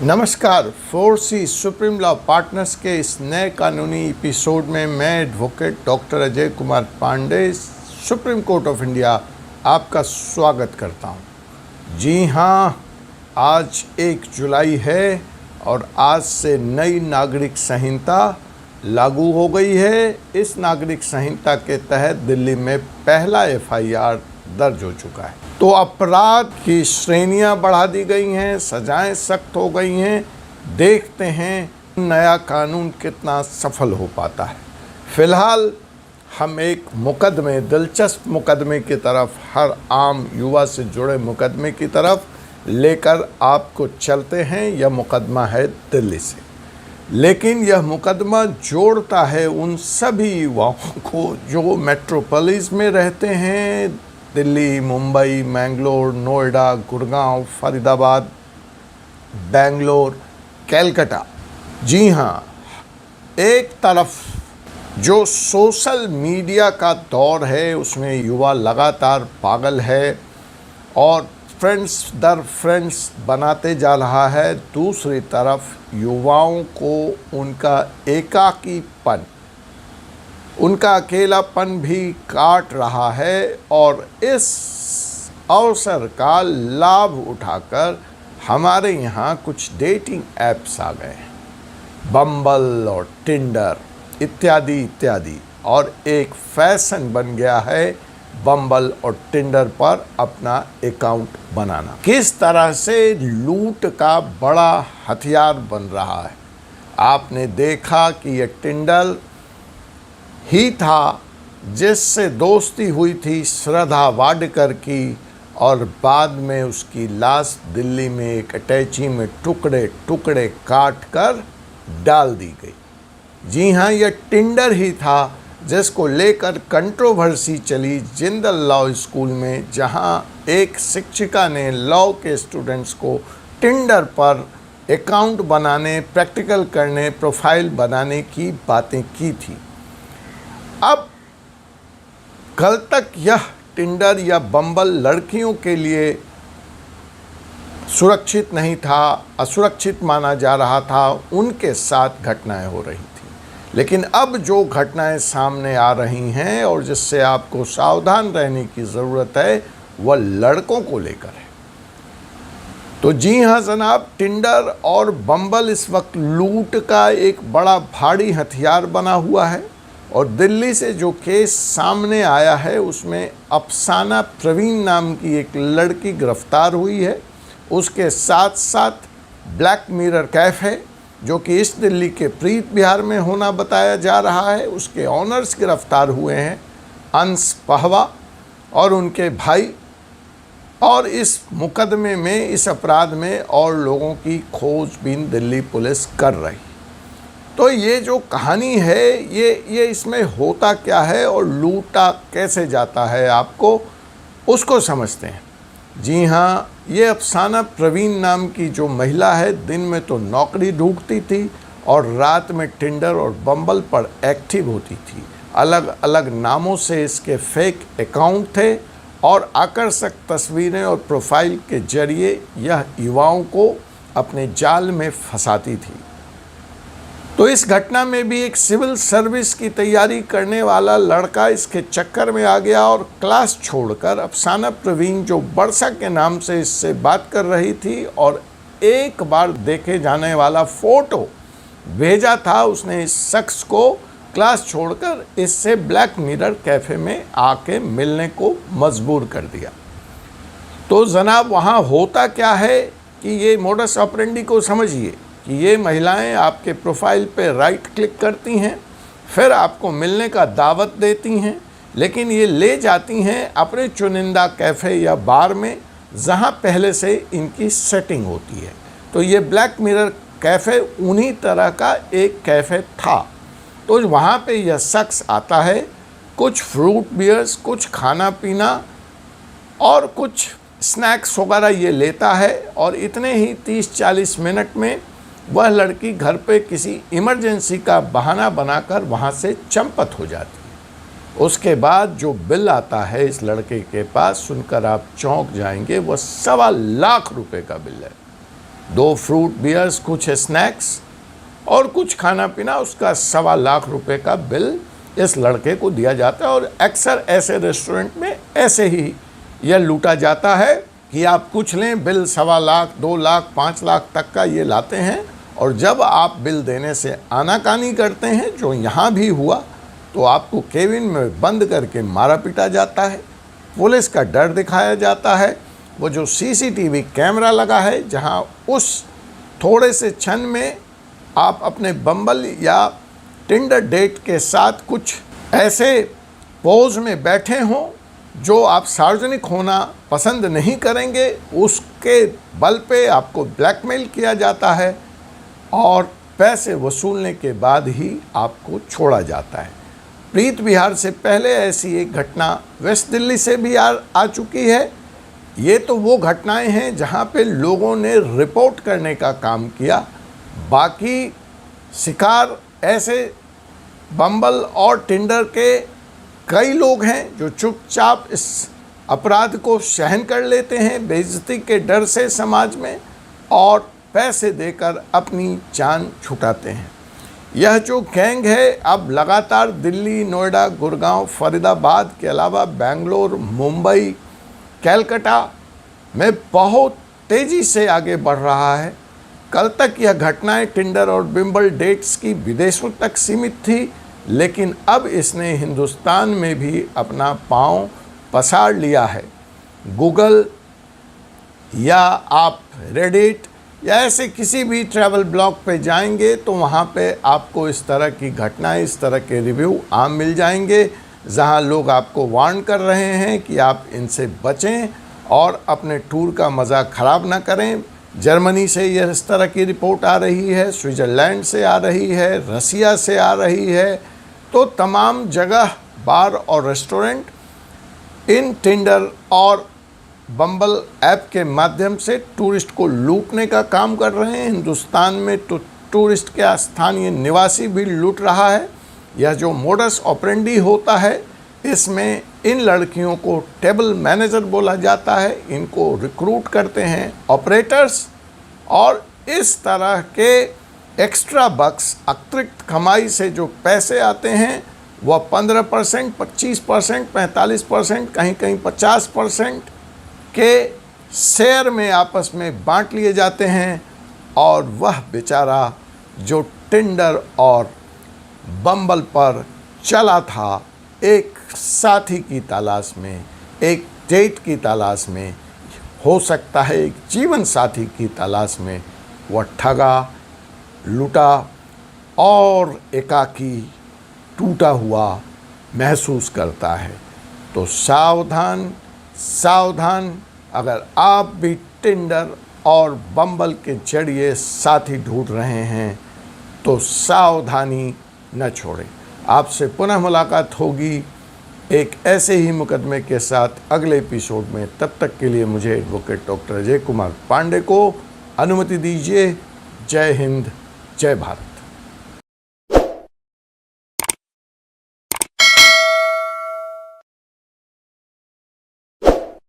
नमस्कार। 4C supreme law partners के इस नए कानूनी एपिसोड में मैं advocate doctor Ajay Kumar Pandey supreme court of India आपका स्वागत करता हूं। जी हाँ, आज 1 जुलाई है और आज से नई नागरिक संहिता लागू हो गई है। इस नागरिक संहिता के तहत दिल्ली में पहला FIR दर्ज हो चुका है। तो अपराध की श्रेणियां बढ़ा दी गई हैं, सजाएं सख्त हो गई हैं। देखते हैं नया कानून कितना सफल हो पाता है। फिलहाल हम एक मुकदमे, दिलचस्प मुकदमे की तरफ, हर आम युवा से जुड़े मुकदमे की तरफ लेकर आपको चलते हैं। यह मुकदमा है दिल्ली से, लेकिन यह मुकदमा जोड़ता है उन सभी युवाओं को जो मेट्रोपोलिस में रहते हैं, दिल्ली, मुंबई, मैंगलोर, नोएडा, गुड़गांव, फरीदाबाद, बेंगलोर, कलकत्ता। जी हाँ, एक तरफ जो सोशल मीडिया का दौर है उसमें युवा लगातार पागल है और फ्रेंड्स दर फ्रेंड्स बनाते जा रहा है। दूसरी तरफ युवाओं को उनका एकाकीपन, उनका अकेलापन भी काट रहा है और इस अवसर का लाभ उठाकर हमारे यहाँ कुछ डेटिंग ऐप्स आ गए हैं, बम्बल और टिंडर इत्यादि इत्यादि, और एक फैशन बन गया है बम्बल और टिंडर पर अपना अकाउंट बनाना। किस तरह से लूट का बड़ा हथियार बन रहा है। आपने देखा कि ये टिंडर ही था जिससे दोस्ती हुई थी श्रद्धा वाडकर की और बाद में उसकी लाश दिल्ली में एक अटैची में टुकड़े टुकड़े काट कर डाल दी गई। जी हाँ, यह टिंडर ही था जिसको लेकर कंट्रोवर्सी चली जिंदल लॉ स्कूल में, जहाँ एक शिक्षिका ने लॉ के स्टूडेंट्स को टिंडर पर अकाउंट बनाने, प्रैक्टिकल करने, प्रोफाइल बनाने की बातें की थी। अब कल तक यह टिंडर या बम्बल लड़कियों के लिए सुरक्षित नहीं था, असुरक्षित माना जा रहा था, उनके साथ घटनाएं हो रही थी। लेकिन अब जो घटनाएं सामने आ रही हैं और जिससे आपको सावधान रहने की ज़रूरत है वह लड़कों को लेकर है। तो जी हाँ जनाब, टिंडर और बम्बल इस वक्त लूट का एक बड़ा भारी हथियार बना हुआ है और दिल्ली से जो केस सामने आया है उसमें अफसाना प्रवीण नाम की एक लड़की गिरफ्तार हुई है। उसके साथ साथ ब्लैक मिरर कैफ़े जो कि इस दिल्ली के प्रीत बिहार में होना बताया जा रहा है, उसके ऑनर्स गिरफ्तार हुए हैं, अंश पहवा और उनके भाई। और इस मुकदमे में, इस अपराध में और लोगों की खोजबीन दिल्ली पुलिस कर रही। तो ये जो कहानी है ये इसमें होता क्या है और लूटा कैसे जाता है, आपको उसको समझते हैं। जी हाँ, ये अफसाना प्रवीण नाम की जो महिला है दिन में तो नौकरी ढूंढती थी और रात में टिंडर और बम्बल पर एक्टिव होती थी। अलग अलग नामों से इसके फेक अकाउंट थे और आकर्षक तस्वीरें और प्रोफाइल के जरिए यह युवाओं को अपने जाल में फंसाती थी। तो इस घटना में भी एक सिविल सर्विस की तैयारी करने वाला लड़का इसके चक्कर में आ गया और क्लास छोड़कर अफसाना प्रवीण जो बरसा के नाम से इससे बात कर रही थी और एक बार देखे जाने वाला फ़ोटो भेजा था, उसने इस शख्स को क्लास छोड़कर इससे ब्लैक मिरर कैफ़े में आके मिलने को मजबूर कर दिया। तो जनाब वहाँ होता क्या है कि ये मोडस ऑपरेंडी को समझिए कि ये महिलाएं आपके प्रोफाइल पे राइट क्लिक करती हैं, फिर आपको मिलने का दावत देती हैं, लेकिन ये ले जाती हैं अपने चुनिंदा कैफ़े या बार में जहां पहले से इनकी सेटिंग होती है। तो ये ब्लैक मिरर कैफ़े उन्हीं तरह का एक कैफ़े था। तो वहाँ पे यह शख्स आता है, कुछ फ्रूट बियर्स, कुछ खाना पीना और कुछ स्नैक्स वगैरह ये लेता है और इतने ही 30-40 मिनट में वह लड़की घर पे किसी इमरजेंसी का बहाना बनाकर वहाँ से चंपत हो जाती है। उसके बाद जो बिल आता है इस लड़के के पास, सुनकर आप चौंक जाएंगे। वह 1.25 लाख रुपए का बिल है। 2 फ्रूट बियर्स, कुछ स्नैक्स और कुछ खाना पीना, उसका 1.25 लाख रुपए का बिल इस लड़के को दिया जाता है। और अक्सर ऐसे रेस्टोरेंट में ऐसे ही यह लूटा जाता है कि आप कुछ लें, बिल 1.25 लाख, 2 लाख, 5 लाख तक का ये लाते हैं। और जब आप बिल देने से आनाकानी करते हैं, जो यहाँ भी हुआ, तो आपको केबिन में बंद करके मारा पीटा जाता है, पुलिस का डर दिखाया जाता है। वो जो सीसीटीवी कैमरा लगा है, जहाँ उस थोड़े से क्षण में आप अपने बम्बल या टिंडर डेट के साथ कुछ ऐसे पोज में बैठे हों जो आप सार्वजनिक होना पसंद नहीं करेंगे, उसके बल पे आपको ब्लैकमेल किया जाता है और पैसे वसूलने के बाद ही आपको छोड़ा जाता है। प्रीत विहार से पहले ऐसी एक घटना वेस्ट दिल्ली से भी आ चुकी है। ये तो वो घटनाएं हैं जहां पे लोगों ने रिपोर्ट करने का काम किया, बाकी शिकार ऐसे बम्बल और टिंडर के कई लोग हैं जो चुपचाप इस अपराध को सहन कर लेते हैं बेइज्जती के डर से समाज में, और पैसे देकर अपनी जान छुटाते हैं। यह जो गैंग है अब लगातार दिल्ली, नोएडा, गुड़गांव, फरीदाबाद के अलावा बेंगलोर, मुंबई, कलकत्ता में बहुत तेज़ी से आगे बढ़ रहा है। कल तक यह घटनाएं टिंडर और बिम्बल डेट्स की विदेशों तक सीमित थी, लेकिन अब इसने हिंदुस्तान में भी अपना पांव पसार लिया है। गूगल या आप रेडिट या ऐसे किसी भी ट्रैवल ब्लॉग पे जाएंगे तो वहाँ पे आपको इस तरह की घटनाएं, इस तरह के रिव्यू आम मिल जाएंगे, जहाँ लोग आपको वार्न कर रहे हैं कि आप इनसे बचें और अपने टूर का मज़ा ख़राब ना करें। जर्मनी से यह इस तरह की रिपोर्ट आ रही है, स्विट्ज़रलैंड से आ रही है, रसिया से आ रही है। तो तमाम जगह बार और रेस्टोरेंट इन टिंडर और बम्बल ऐप के माध्यम से टूरिस्ट को लूटने का काम कर रहे हैं। हिंदुस्तान में तो टूरिस्ट का स्थानीय निवासी भी लूट रहा है। यह जो मोडस ऑपरेंडी होता है, इसमें इन लड़कियों को टेबल मैनेजर बोला जाता है, इनको रिक्रूट करते हैं ऑपरेटर्स, और इस तरह के एक्स्ट्रा बक्स, अतिरिक्त कमाई से जो पैसे आते हैं वह 15%, 25%, 45%, कहीं कहीं 50% के शेयर में आपस में बांट लिए जाते हैं। और वह बेचारा जो टिंडर और बम्बल पर चला था एक साथी की तलाश में, एक डेट की तलाश में, हो सकता है एक जीवन साथी की तलाश में, वह ठगा, लूटा और एकाकी, टूटा हुआ महसूस करता है। तो सावधान सावधान, अगर आप भी टिंडर और बम्बल के जरिए साथी ढूंढ रहे हैं तो सावधानी न छोड़ें। आपसे पुनः मुलाकात होगी एक ऐसे ही मुकदमे के साथ अगले एपिसोड में। तब तक के लिए मुझे एडवोकेट डॉक्टर अजय कुमार पांडे को अनुमति दीजिए। जय हिंद, जय भारत।